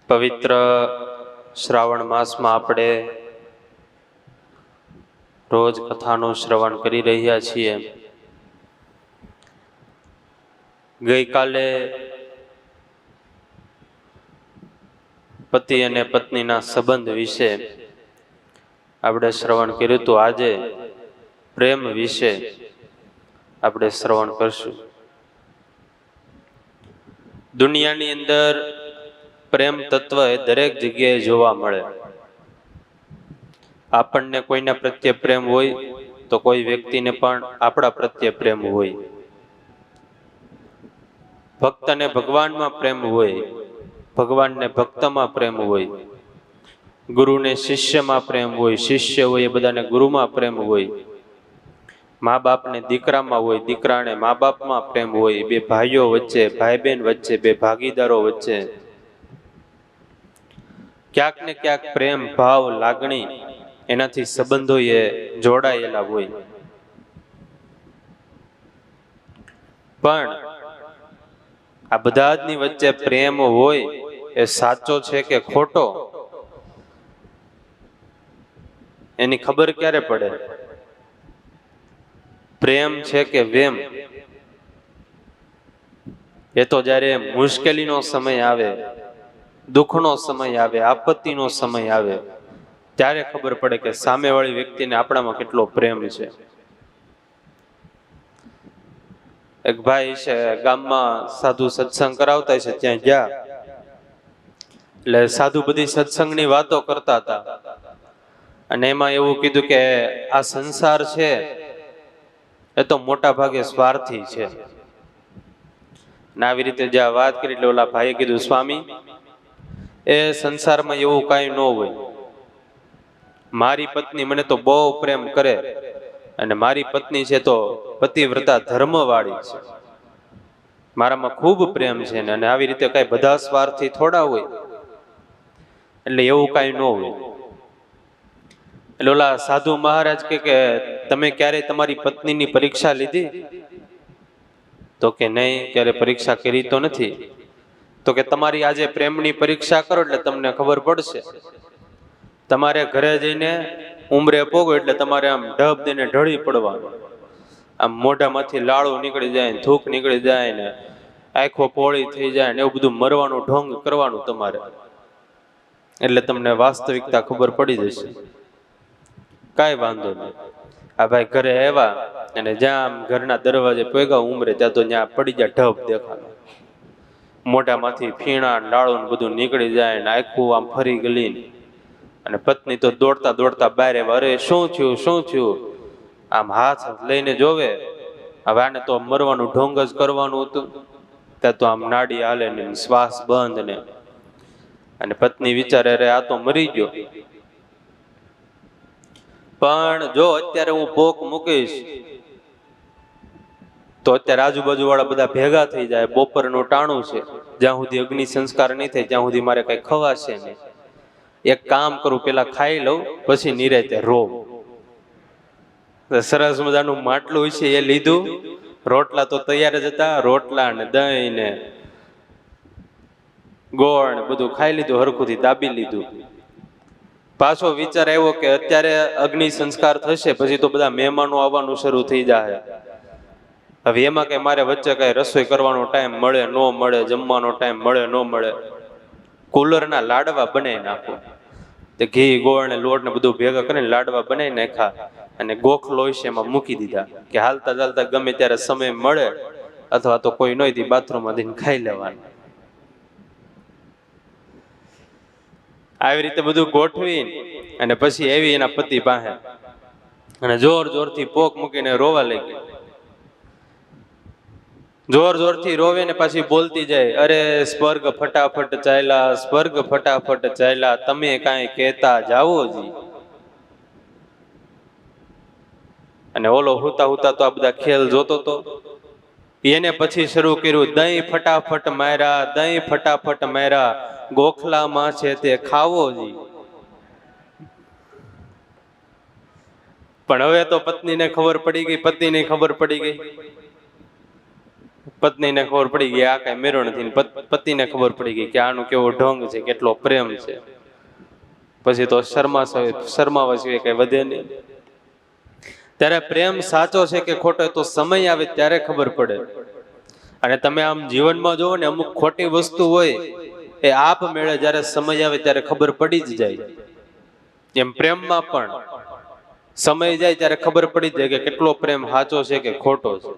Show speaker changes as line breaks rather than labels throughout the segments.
પવિત્ર શ્રાવણ માસમાં આપણે રોજ કથાનું શ્રવણ કરી રહ્યા છીએ. ગઈકાલે પતિ અને પત્નીના સંબંધ વિશે આપણે શ્રવણ કર્યું હતું. આજે પ્રેમ વિશે આપણે શ્રવણ કરશું. દુનિયાની અંદર પ્રેમ તત્વ એ દરેક જગ્યાએ જોવા મળે. આપણને કોઈના પ્રત્યે પ્રેમ હોય તો કોઈ વ્યક્તિને પણ આપણા પ્રત્યે પ્રેમ હોય. ભક્તને ભગવાનમાં પ્રેમ હોય, ભગવાનને ભક્તમાં પ્રેમ હોય, ગુરુને શિષ્યમાં પ્રેમ હોય, શિષ્ય હોય એ બધાને ગુરુમાં પ્રેમ હોય, મા બાપને દીકરામાં હોય, દીકરાને મા બાપમાં પ્રેમ હોય, બે ભાઈઓ વચ્ચે, ભાઈ બહેન વચ્ચે, બે ભાગીદારો વચ્ચે ક્યાંક ને ક્યાંક પ્રેમ ભાવ લાગણી એનાથી સંબંધો એ જોડાયેલા હોય. પણ આ બધા જ ની વચ્ચે પ્રેમ હોય એ સાચો છે કે ખોટો એની ખબર ક્યારે પડે? પ્રેમ છે કે વેમ એ તો જ્યારે મુશ્કેલીનો સમય આવે, દુઃખનો સમય આવે, આપત્તિનો સમય આવે ત્યારે ખબર પડે કે સામેવાળી વ્યક્તિને આપણામાં કેટલો પ્રેમ છે. એક ભાઈ છે, ગામમાં સાધુ સત્સંગ કરાવતા છે, ત્યાં ગયા એટલે સાધુ બધી સત્સંગની વાતો કરતા હતા અને એમાં એવું કીધું કે આ સંસાર છે એ તો મોટા ભાગે સ્વાર્થી છે. આવી રીતે જ્યાં વાત કરી એટલે ઓલા ભાઈએ કીધું, સ્વામી એ સંસારમાં એવું કાંઈ ન હોય. મારી પત્ની મને તો બહુ પ્રેમ કરે અને મારી પત્ની છે તો પતિવ્રતા ધર્મવાળી છે, મારામાં ખૂબ પ્રેમ છે ને. અને આવી રીતે કઈ બધા સ્વાર્થી થોડા હોય, એટલે એવું કાંઈ ન હોય. એટલે ઓલા સાધુ મહારાજ કે તમે ક્યારે તમારી પત્નીની પરીક્ષા લીધી? તો કે નહીં, ક્યારે પરીક્ષા કરી તો નથી. તો કે તમારી આજે પ્રેમની પરીક્ષા કરો એટલે તમને ખબર પડશે. તમારે ઘરે જઈને ઉંમરે પોગો એટલે તમારે આમ ઢબ દઈને ઢળી પડવાનું. આમ મોઢામાંથી લાળું નીકળી જાય, થૂક નીકળી જાય ને આંખો પોળી થઈ જાય ને એવું બધું મરવાનું ઢોંગ કરવાનું તમારે. એટલે તમને વાસ્તવિકતા ખબર પડી જશે. કાંઈ વાંધો નહીં. આ ભાઈ ઘરે આવ્યા અને જ્યાં ઘરના દરવાજે પોગ્યા ઉંમરે ત્યાં તો ત્યાં પડી જાય ઢબ દેખાય. મોઢામાંથી ફીણા લાળું બધું નીકળી જાય ને આખું આમ ફરી ગલી. અને પત્ની તો દોડતા દોડતા બહાર આવ્યા. અરે શું થયું, શું થયું? આમ હાથ લઈને જોવે. હવે આને તો મરવાનું ઢોંગ જ કરવાનું હતું. ત્યાં તો આમ નાડી હાલે ને શ્વાસ બંધ ને. અને પત્ની વિચારે અરે આ તો મરી ગયો. પણ જો અત્યારે હું પોક મૂકીશ તો અત્યારે આજુબાજુ વાળા બધા ભેગા થઈ જાય. બપોરનું ટાણું છે, જ્યાં સુધી અગ્નિ સંસ્કાર નહીં થાય ત્યાં સુધી મારે કઈ ખવાશે નહીં. એક કામ કરું, પેલા ખાઈ લઉં પછી નિરાંતે રોવ. સરસ મજાનું માટલું છે એ લીધું. રોટલા તો તૈયાર જ હતા. રોટલા ને દહીં ને ગોળ ને બધું ખાઈ લીધું, હરખુંથી દાબી લીધું. પાછો વિચાર આવ્યો કે અત્યારે અગ્નિ સંસ્કાર થશે પછી તો બધા મહેમાનો આવવાનું શરૂ થઈ જાય. હવે એમાં કઈ મારે વચ્ચે કઈ રસોઈ કરવાનો ટાઈમ મળે ન મળે, જમવાનો ટાઈમ મળે ન મળે, કુલરના લાડવા બનાવી નાખો. તે ઘી ગોળ ને લોટ ને બધું ભેગા કરીને લાડવા બનાવી નાખ્યા અને ગોખલો છે એમાં મૂકી દીધા કે હાલતા ચાલતા ગમે ત્યારે સમય મળે અથવા તો કોઈ નહોતી બાથરૂમમાં જઈને ખાઈ લેવાનું. આવી રીતે બધું ગોઠવી અને પછી એવી એના પતિ પાસે અને જોર જોરથી પોક મૂકીને રોવા લાગી. જોર જોરથી રોવે ને પાછી બોલતી જાય, અરે સ્વર્ગ ફટાફટ ચાલ્યા, સ્વર્ગ ફટાફટ ચાલ્યા, તમે કાંઈ કહેતા જાવો જી. અને ઓલો હુતા હુતા તો આ બધા ખેલ જોતો તો. એને પછી શરૂ કર્યું, દહીં ફટાફટ માર્યા, દહીં ફટાફટ માર્યા, ગોખલામાં છે તે ખાવો જી. પણ હવે તો પત્નીને ખબર પડી ગઈ, પતિને ખબર પડી ગઈ. પત્નીને ખબર પડી ગઈ આ કઈ મેરો નથી, પતિને ખબર પડી ગઈ કે આનું કેવો ઢોંગ છે, કેટલો પ્રેમ છે, પછી તો શરમાવા સિવાય કઈ વધે નહીં. ત્યારે પ્રેમ સાચો છે કે ખોટો તો સમય આવે ત્યારે ખબર પડે. અને તમે આમ જીવનમાં જોવો ને, અમુક ખોટી વસ્તુ હોય એ આપ મેળે જ્યારે સમય આવે ત્યારે ખબર પડી જ જાય. એમ પ્રેમમાં પણ સમય જાય ત્યારે ખબર પડી જાય કે કેટલો પ્રેમ સાચો છે કે ખોટો છે.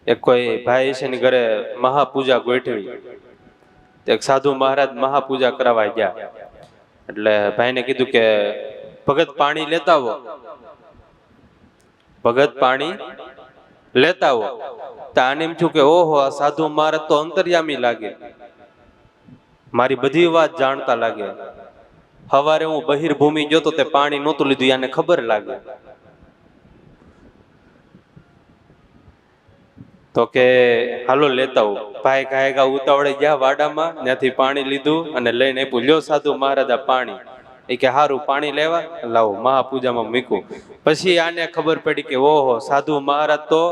એક કોઈ ભાઈ છે ને ઘરે મહાપૂજા ગોઠવી, એક સાધુ મહારાજ મહાપૂજા કરાવવા ગયા. એટલે ભાઈને કીધું કે ભગત પાણી લેતા આવો, ભગત પાણી લેતા આવો. તો આને એમ થયું કે ઓહો, આ સાધુ મહારાજ તો અંતર્યામી લાગે, મારી બધી વાત જાણતા લાગે. સવારે હું બહિર્ભૂમિ ગયો તો તે પાણી નહોતું લીધું, આને ખબર લાગે. તો કે હાલો લેતા આવું. ભાઈ ગાયગા ઉતાવળે ગયા વાડામાં, ત્યાંથી પાણી લીધું અને લઈને આપ્યું. લ્યો સાધુ મહારાજ આ પાણી. એ કે હારું, પાણી લેવા લાવો, મહાપૂજામાં મૂક્યું. પછી આને ખબર પડી કે ઓહો, સાધુ મહારાજ તો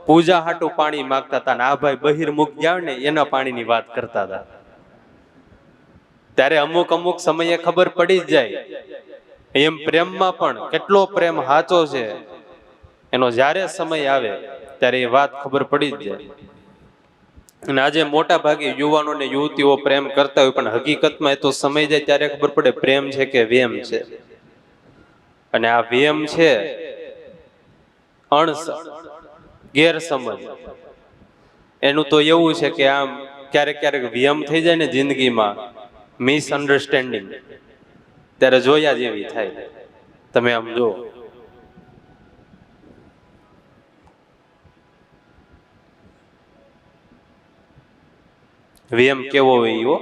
પૂજા હાટું પાણી માંગતા હતા ને આ ભાઈ બહિર્મુખ ગયા ને એના પાણીની વાત કરતા હતા. ત્યારે અમુક અમુક સમયે ખબર પડી જ જાય. એમ પ્રેમમાં પણ કેટલો પ્રેમ સાચો છે એનો જ્યારે સમય આવે ત્યારે એ વાત ખબર પડી જ જાય. અને આજે મોટા ભાગે યુવાનો ને યુવતીઓ પ્રેમ કરતા હોય, પણ હકીકતમાં એ તો સમય જાય ત્યારે ખબર પડે પ્રેમ છે કે વ્યમ છે. અને આ વ્યમ છે ગેરસમજ. એનું તો એવું છે કે આમ ક્યારેક ક્યારેક વ્યમ થઈ જાય ને જિંદગીમાં, મિસઅન્ડરસ્ટેન્ડિંગ, ત્યારે જોયા જેવી થાય. તમે આમ જો, વ્યમ કેવો હોય એવો.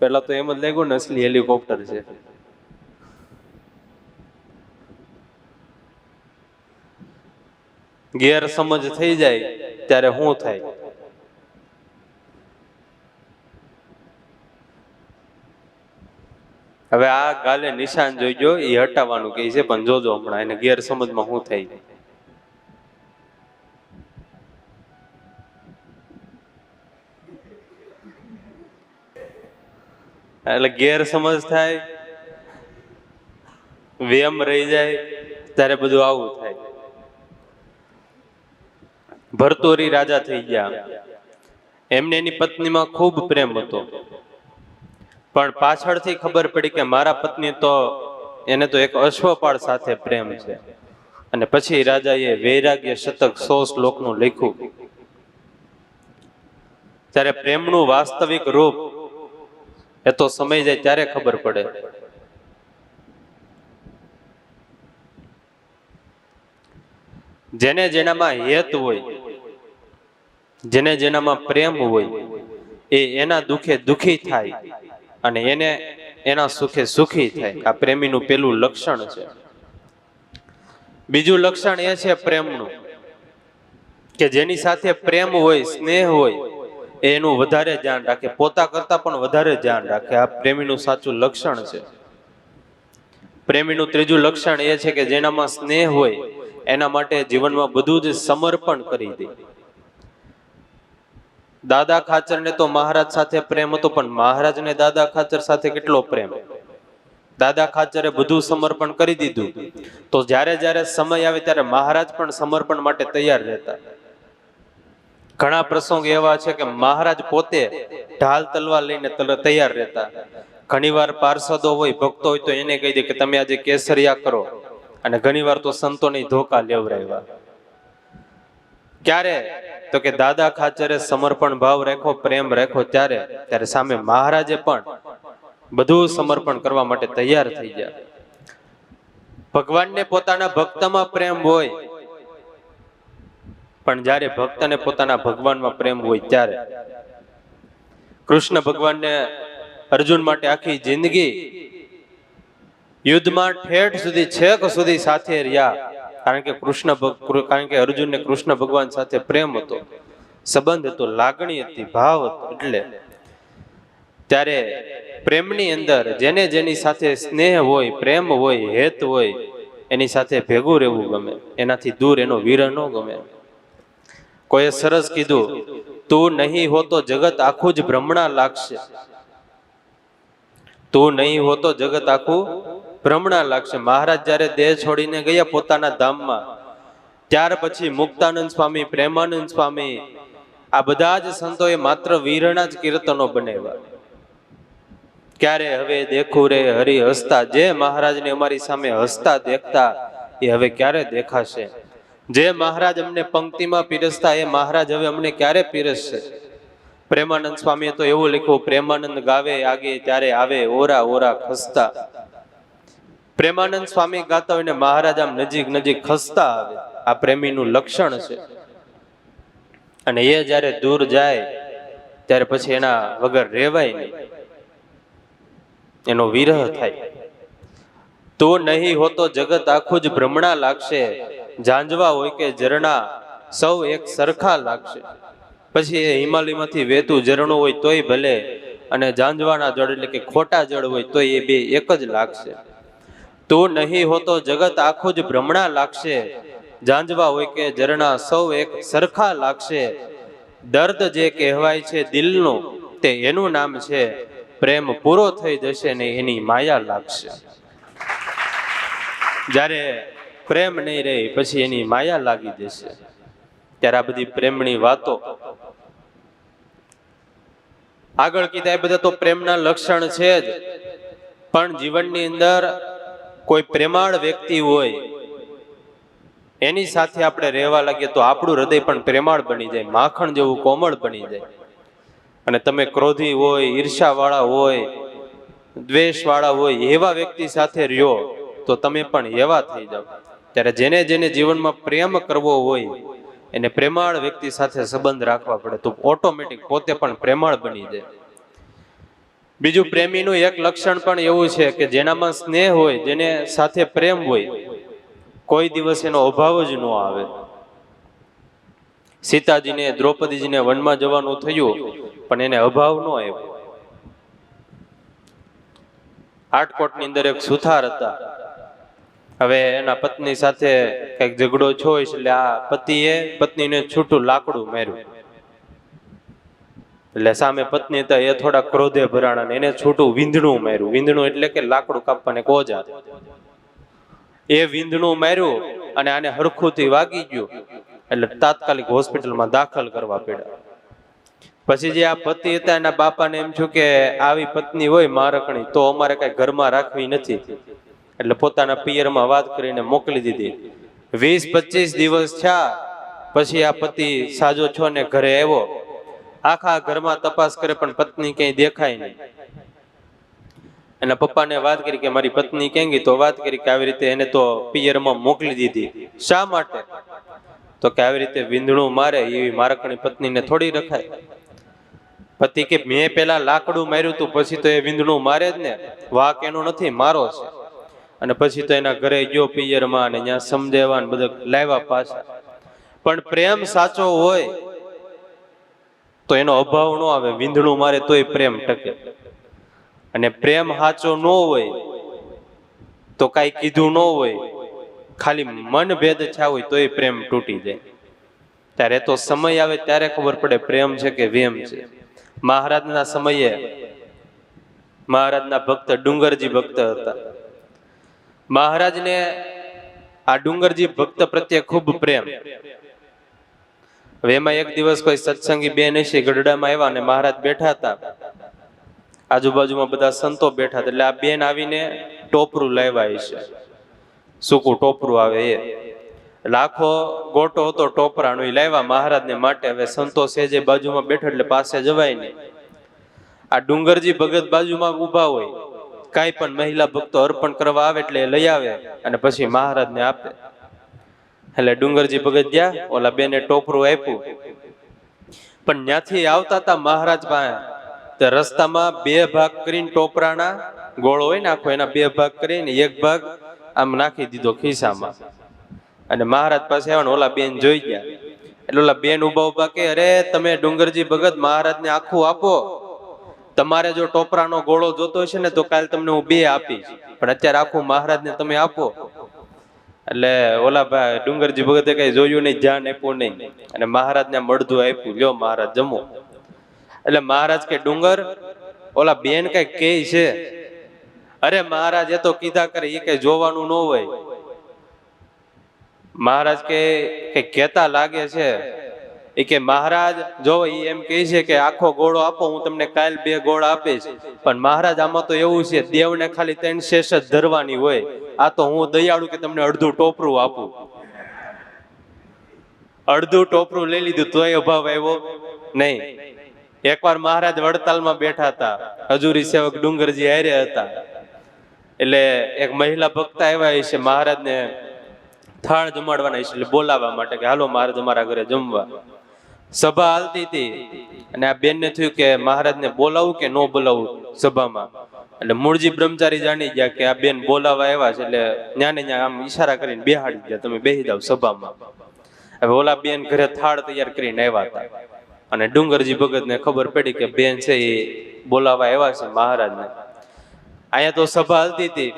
પેલા તો એમ જ લાગ્યું ને અસલી હેલિકોપ્ટર છે. ગેરસમજ થઈ જાય ત્યારે શું થાય? હવે આ ગાલે નિશાન જોઈજો, એ હટાવવાનું કહે છે, પણ જોજો હમણાં એને ગેરસમજમાં શું થાય. એટલે ગેરસમજ થાય, વ્યમ રહી જાય ત્યારે બધું આવું થાય. ભરતુરી રાજા થઈ ગયા. એમને એની પત્નીમાં ખૂબ પ્રેમ હતો, પણ પાછળથી ખબર પડી કે મારા પત્ની તો એને તો એક અશ્વપાળ સાથે પ્રેમ છે. અને પછી રાજાએ વૈરાગ્ય શતક 100 શ્લોકનું લખ્યું. ત્યારે પ્રેમનું વાસ્તવિક રૂપ એ તો સમય જાય ત્યારે ખબર પડે. જેને જેનામાં હેત હોય, જેને જેનામાં પ્રેમ હોય, એ એના દુખે દુખી થાય અને એને એના સુખે સુખી થાય. આ પ્રેમીનું પેલું લક્ષણ છે. બીજું લક્ષણ એ છે પ્રેમનું કે જેની સાથે પ્રેમ હોય, સ્નેહ હોય, એનું વધારે ધ્યાન રાખે, પોતા કરતા પણ વધારે ધ્યાન રાખે. આ પ્રેમીનું સાચું લક્ષણ છે. પ્રેમીનું ત્રીજું લક્ષણ એ છે કે જેનામાં સ્નેહ હોય એના માટે જીવનમાં બધું જ સમર્પણ કરી દે. દાદા ખાચરને તો મહારાજ સાથે પ્રેમ હતો, પણ મહારાજને દાદા ખાચર સાથે કેટલો પ્રેમ. દાદા ખાચરે બધું સમર્પણ કરી દીધું, તો જ્યારે જ્યારે સમય આવે ત્યારે મહારાજ પણ સમર્પણ માટે તૈયાર રહેતા. ઘણા પ્રસંગ એવા છે કે મહારાજ પોતે ઢાલ તલવાર લઈને તૈયાર રહેતા. ઘણીવાર પાર્ષદો હોય, ભક્તો હોય, તો એને કહી દે કે તમે આજે કેસરિયા કરો. અને ઘણીવાર તો સંતોની ધોકા લેવરાવ્યા. ક્યારે? તો કે દાદા ખાચરે સમર્પણ ભાવ રાખ્યો, પ્રેમ રાખ્યો, ત્યારે સામે મહારાજે પણ બધું સમર્પણ કરવા માટે તૈયાર થઈ ગયા. ભગવાનને પોતાના ભક્તમાં પ્રેમ હોય, પણ જ્યારે ભક્તને પોતાના ભગવાનમાં પ્રેમ હોય ત્યારે. કૃષ્ણ ભગવાનને અર્જુન માટે આખી જિંદગી યુદ્ધમાં ઠેઠ સુધી, છેક સુધી સાથે રહ્યા. કારણ કે અર્જુનને કૃષ્ણ ભગવાન સાથે પ્રેમ હતો, સંબંધ હતો, લાગણી હતી, ભાવ હતો. એટલે ત્યારે પ્રેમની અંદર જેને જેની સાથે સ્નેહ હોય, પ્રેમ હોય, હેત હોય, એની સાથે ભેગું રહેવું ગમે, એનાથી દૂર એનો વિરહ ન ગમે. કોઈએ સરસ કીધું, તું નહીં હો તો જગત આખું જ ભ્રમણા લાગશે. તું નહીં હો તો જગત આખું ભ્રમણા લાગશે. મહારાજ જ્યારે દેહ છોડીને ગયા પોતાના ધામમાં, ત્યાર પછી મુક્તાનંદ સ્વામી, પ્રેમાનંદ સ્વામી, આ બધા જ સંતોએ માત્ર વીરના જ કીર્તનો બનાવ્યા. ક્યારે હવે દેખું રે હરિ હસતા, જે મહારાજને અમારી સામે હસતા દેખતા એ હવે ક્યારે દેખાશે? જે મહારાજ અમને પંક્તિમાં પીરસતા એ મહારાજ હવે અમને ક્યારે પીરસશે? પ્રેમાનંદ સ્વામીએ તો એવું લખ્યું, પ્રેમાનંદ ગાવે આગે ત્યારે આવે ઓરા ઓરા ખસતા. પ્રેમાનંદ સ્વામી ગાતા હોય ને મહારાજ આમ નજીક નજીક ખસતા આવે, આ પ્રેમીનું લક્ષણ છે. અને એ જ્યારે દૂર જાય ત્યારે પછી એના વગર રહેવાય નહીં, એનો વિરહ થાય. તો નહીં હોતો જગત આખું જ ભ્રમણા લાગશે, ઝાંઝવા હોય કે ઝરણા સૌ એક સરખા લાગશે. પછી એ હિમાલયમાંથી વહેતું ઝરણું હોય તોય ભલે, અને ઝાંઝવાના જળ એટલે કે ખોટા જળ હોય તોય એ બે એક જ લાગશે. તો નહીં હોતો જગત આખું જ ભ્રમણા લાગશે, ઝાંઝવા હોય કે ઝરણા સૌ એક સરખા લાગશે. દર્દ જે કહેવાય છે દિલનું તે એનું નામ છે, પ્રેમ પૂરો થઈ જશે ને એની માયા લાગશે. જ્યારે પ્રેમ નહીં રહે પછી એની માયા લાગી જશે. ત્યારે આ બધી પ્રેમની વાતો આગળ કીધા એ બધા તો પ્રેમના લક્ષણ છે જ, પણ જીવનની અંદર કોઈ પ્રેમાળ વ્યક્તિ હોય એની સાથે આપણે રહેવા લાગીએ તો આપણું હૃદય પણ પ્રેમાળ બની જાય, માખણ જેવું કોમળ બની જાય. અને તમે ક્રોધી હોય, ઈર્ષાવાળા હોય, દ્વેષવાળા હોય એવા વ્યક્તિ સાથે રહ્યો તો તમે પણ એવા થઈ જાઓ. ત્યારે જેને જેને જીવનમાં પ્રેમ કરવો હોય એને પ્રેમાળ વ્યક્તિ સાથે સંબંધ રાખવા પડે, તો ઓટોમેટિક પોતે પણ પ્રેમાળ બની જાય. બીજું પ્રેમીનું એક લક્ષણ પણ એવું છે કે જેનામાં સ્નેહ હોય, જેને સાથે પ્રેમ હોય, કોઈ દિવસ એનો અભાવ જ ન આવે. સીતાજીને, દ્રૌપદીજીને વનમાં જવાનું થયું પણ એને અભાવ ન આવ્યો. આટકોટની અંદર એક સુથાર હતા. હવે એના પત્ની સાથે કઈક ઝઘડો છો એટલે આ પતિએ પત્નીને છૂટું લાકડું માર્યું. એટલે સામે પત્ની હતા એ થોડા ક્રોધે ભરાણા, એને છૂટું વીંધણું માર્યું. વીંધણું એટલે કે લાકડું કાપવાને કોજા. એ વીંધણું માર્યું અને આને હરખુંથી વાગી ગયું એટલે તાત્કાલિક હોસ્પિટલમાં દાખલ કરવા પડ્યા. પછી જે આ પતિ હતા એના બાપાને એમ થયું કે આવી પત્ની હોય મારકણી તો અમારે કઈ ઘરમાં રાખવી નથી, એટલે પોતાના પિયરમાં વાત કરીને મોકલી દીધી. 20-25 દિવસ થયા પછી આ પતિ સાજો છો ને ઘરે આવ્યો. આખા ઘરમાં તપાસ કરે પણ પત્ની ક્યાંય દેખાય નહીં. એના પપ્પાને વાત કરી કે મારી પત્ની ક્યાં ગઈ, તો વાત કરી કે આવી રીતે એને તો પિયરમાં મોકલી દીધી. શા માટે? તો કે આવી રીતે વીંધણું મારે એવી મારકણી પત્નીને થોડી રખાય. પતિ કે મેં પેલા લાકડું માર્યું તું પછી તો એ વીંધણું મારે જ ને, વાક એનો નથી મારો છે. અને પછી તો એના ઘરે ગયો પિયરમાં ને ત્યાં સમજાવવા ને બધા લાવ્યા પાછા. પણ પ્રેમ સાચો હોય તો એનો અભાવ ન આવે, વીંધણું મારે તોય પ્રેમ ટકે. અને પ્રેમ સાચો ન હોય તો કાંઈ કીધું ન હોય, ખાલી મન ભેદ થયા હોય તોય પ્રેમ તૂટી જાય. ત્યારે તો સમય આવે ત્યારે ખબર પડે પ્રેમ છે કે વેમ છે. મહારાજના સમયે મહારાજના ભક્ત ડુંગરજી ભક્ત હતા. મહારાજને આ ડુંગરજી ભક્ત પ્રત્યે ખૂબ પ્રેમ. હવે એમાં એક દિવસ કોઈ સત્સંગી બેન હશે ગઢડામાં આવ્યા અને મહારાજ બેઠા હતા, આજુબાજુમાં બધા સંતો બેઠા હતા. એટલે આ બેન આવીને ટોપરું લાવ્યા હશે, સૂકું ટોપરું આવે એ. એટલે આખો ગોટો હતો ટોપરાનો, એ લાવ્યા મહારાજને માટે. હવે સંતો સેજે બાજુમાં બેઠો એટલે પાસે જવાય નહીં. આ ડુંગરજી ભગત બાજુમાં ઊભા હોય, કાંઈ પણ મહિલા ભક્તો અર્પણ કરવા આવે એટલે લઈ આવે અને પછી મહારાજને આપે. એટલે ડુંગરજી ભગત ગયા, ઓલા બેને ટોપરું આપ્યું. પણ ત્યાંથી આવતા હતા મહારાજ પાસે, તો રસ્તામાં બે ભાગ કરીને ટોપરાના ગોળો હોય ને આખો, એના બે ભાગ કરીને એક ભાગ આમ નાખી દીધો ખિસ્સામાં. અને મહારાજ પાસે આવ્યા, ઓલા બેન જોઈ ગયા. એટલે ઓલા બેન ઉભા ઉભા કે અરે તમે ડુંગરજી ભગત મહારાજને આખું આપો. તમારે જો ટોપરાનો ગોળો જોતો હશે ને તો કાલે તમને હું 2 આપીશ, પણ અત્યારે આખું મહારાજને તમે આપો. એટલે ઓલા ભાઈ ડુંગરજી ભગતે કઈ જોયું નહીં, ધ્યાન આપ્યું નહીં, અને મહારાજને મળધું આપ્યું, લ્યો મહારાજ જમો. એટલે મહારાજ કે ડુંગર ઓલા બેન કઈ કે છે? અરે મહારાજ એ તો કીધા કરે, એ કઈ જોવાનું ન હોય. મહારાજ કે કેતા લાગે છે. એ કે મહારાજ જો એ એમ કહે છે કે આખો ગોળો આપો, હું તમને કાલ 2 ગોળા આપીશ, પણ મહારાજ આમાં તો એવું છે, દેવને ખાલી 3 શેષ જ ધરવાની હોય. આ તો હું દયાળુ કે તમને અડધું ટોપરું આપું. અડધું ટોપરું લઈ લીધું તોય અભાવ આવ્યો નહીં. એકવાર મહારાજ વડતાલમાં બેઠા હતા, હજુરી સેવક ડુંગરજી હારે હતા. એટલે એક મહિલા ભક્ત આવ્યા છે, મહારાજને થાળ જમાડવાના છે, એટલે બોલાવવા માટે કે હાલો મહારાજ અમારા ઘરે જમવા. સભા હાલતી હતી, અને આ બેનને થયું કે મહારાજને બોલાવું કે ન બોલાવું સભામાં. એટલે મૂળજી બ્રહ્મચારી જાણી ગયા કે આ બેન બોલાવા આવ્યા છે, એટલે ન્યાને ન્યા આમ ઈશારા કરીને બેહાડી ગયા, તમે બેહી જાવ સભામાં. હવે ઓલા બેન ઘરે થાળ તૈયાર કરીને આવ્યા હતા, અને ડુંગરજી ભગતને ખબર પડી કે બેન છે એ બોલાવા આવ્યા છે મહારાજને. અહીંયા તો સભા હાલતી હતી,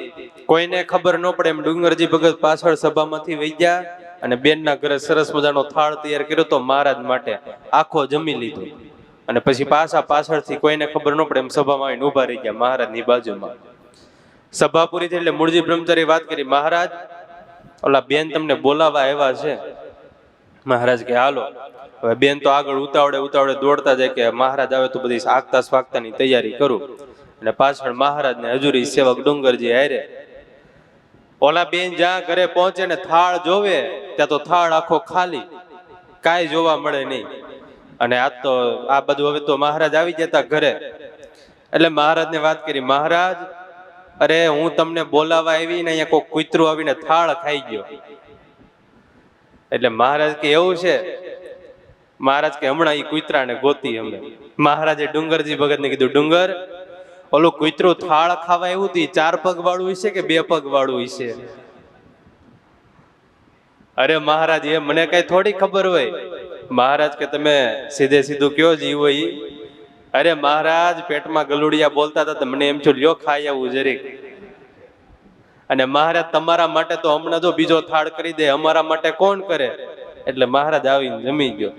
કોઈને ખબર ન પડે એમ ડુંગરજી ભગત પાછળ સભામાંથી વહી ગયા, અને બેનના ઘરે સરસ મજાનો થાળ તૈયાર કર્યો તો મહારાજ માટે, આખો જમી લીધો. અને પછી પાછળથી કોઈને ખબર ન પડે એમ સભામાં આવીને ઉભા રહી ગયા મહારાજની બાજુમાં. સભા પૂરી થઈ એટલે મૂળજી બ્રહ્મચારી વાત કરી, મહારાજ ઓલા બેન તમને બોલાવા આવ્યા છે. મહારાજ કે હાલો. હવે બેન તો આગળ ઉતાવળે દોડતા જાય કે મહારાજ આવે તો બધી આગતા સ્વાગતાની તૈયારી કરું. અને પાછળ મહારાજને હજુરી સેવક ડુંગરજી હારે. ઓલા બેન જ્યાં ઘરે પહોંચે ને થાળ જોવે ત્યાં તો થાળ આખો ખાલી, કાંઈ જોવા મળે નહીં. અને આ તો આ બધું હવે તો મહારાજ આવી જતા ઘરે. એટલે મહારાજને વાત કરી, મહારાજ અરે હું તમને બોલાવા આવી ને અહીંયા કોઈ કૂતરું આવીને થાળ ખાઈ ગયો. એટલે મહારાજ કે એવું છે? મહારાજ કે હમણાં એ કૂતરાને ગોતી અમે. મહારાજે ડુંગરજી ભગતને કીધું, ડુંગર ઓલું કૂતરું થાળ ખાવા એવું હતું, 4 પગ વાળું હશે કે 2 પગ વાળું હશે? અરે મહારાજ એ મને કઈ થોડી ખબર હોય. મહારાજ કે તમે સીધે સીધું કયો જીવ હોય. અરે મહારાજ પેટમાં ગલુડિયા બોલતા હતા, મને એમ થયું લ્યો ખાઈ આવું જરીક. અને મહારાજ તમારા માટે તો હમણાં જો બીજો થાળ કરી દે, અમારા માટે કોણ કરે? એટલે મહારાજ આવીને જમી ગયો.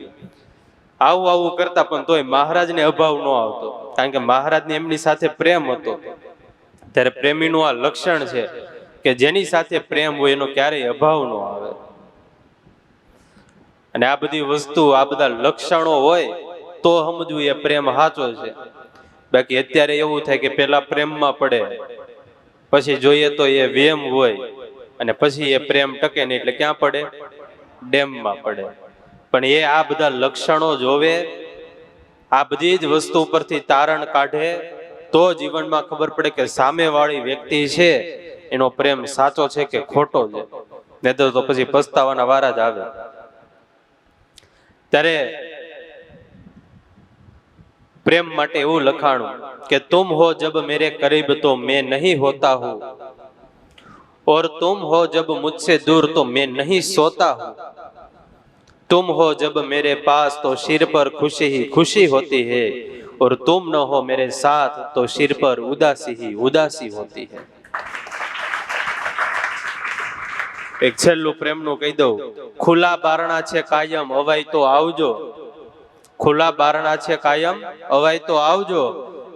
આવું કરતા પણ તોય મહારાજને અભાવ ન આવતો, કારણ કે મહારાજને એમની સાથે પ્રેમ હતો. ત્યારે પ્રેમીનું આ લક્ષણ છે કે જેની સાથે પ્રેમ હોય એનો ક્યારેય અભાવ ન આવે. અને આ બધી વસ્તુ, આ બધા લક્ષણો હોય તો સમજવું એ પ્રેમ સાચો છે. બાકી અત્યારે એવું થાય કે પેલા પ્રેમમાં પડે, પછી જોઈએ તો એ વેમ હોય, અને પછી એ પ્રેમ ટકે નહીં એટલે ક્યાં પડે? ડેમમાં પડે. પણ એ આ બધા લક્ષણો જોવે, આ બધી જ વસ્તુ ઉપરથી તારણ કાઢે તો જીવનમાં ખબર પડે કે સામેવાળી વ્યક્તિ છે એનો પ્રેમ સાચો છે કે ખોટો છે. નહીં તો પછી પસ્તાવાના વારા જ આવે. ત્યારે પ્રેમ માટે એવું લખાણું કે તુમ હો જબ મેરે કરીબ તો मैं नहीं होता हूँ, और तुम हो जब मुझसे दूर तो मैं नहीं सोता हूँ. तुम हो जब मेरे पास तो सिर पर खुशी ही खुशी होती है, और तुम न हो मेरे साथ तो सिर पर उदासी ही उदासी होती है. એક છેલ્લું પ્રેમનું કહી દઉં, ખુલ્લા બારણા છે કાયમ અવાય તો આવજો. ખુલ્લા બારણા છે કાયમ અવાય તો આવજો.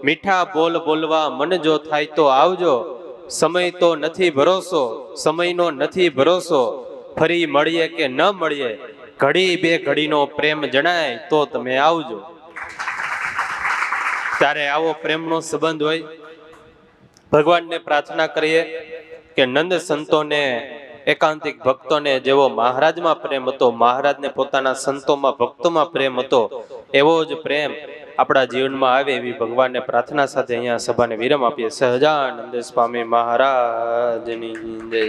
મીઠા બોલ બોલવા મન જો થાય તો આવજો. સમય તો નથી ભરોસો, સમયનો નથી ભરોસો, ફરી મળીએ કે ન મળીએ, ઘડી બે ઘડીનો પ્રેમ જણાય તો તમે આવજો. ત્યારે આવો પ્રેમનો સંબંધ હોય. ભગવાનને પ્રાર્થના કરીએ કે નંદ સંતોને, એકાંતિક ભક્તોને જેવો મહારાજમાં પ્રેમ હતો, મહારાજને પોતાના સંતોમાં ભક્તોમાં પ્રેમ હતો, એવો જ પ્રેમ આપણા જીવનમાં આવે એવી ભગવાનને પ્રાર્થના સાથે અહીંયા સભાને વિરામ આપીએ. સહજાનંદ સ્વામી મહારાજની જય.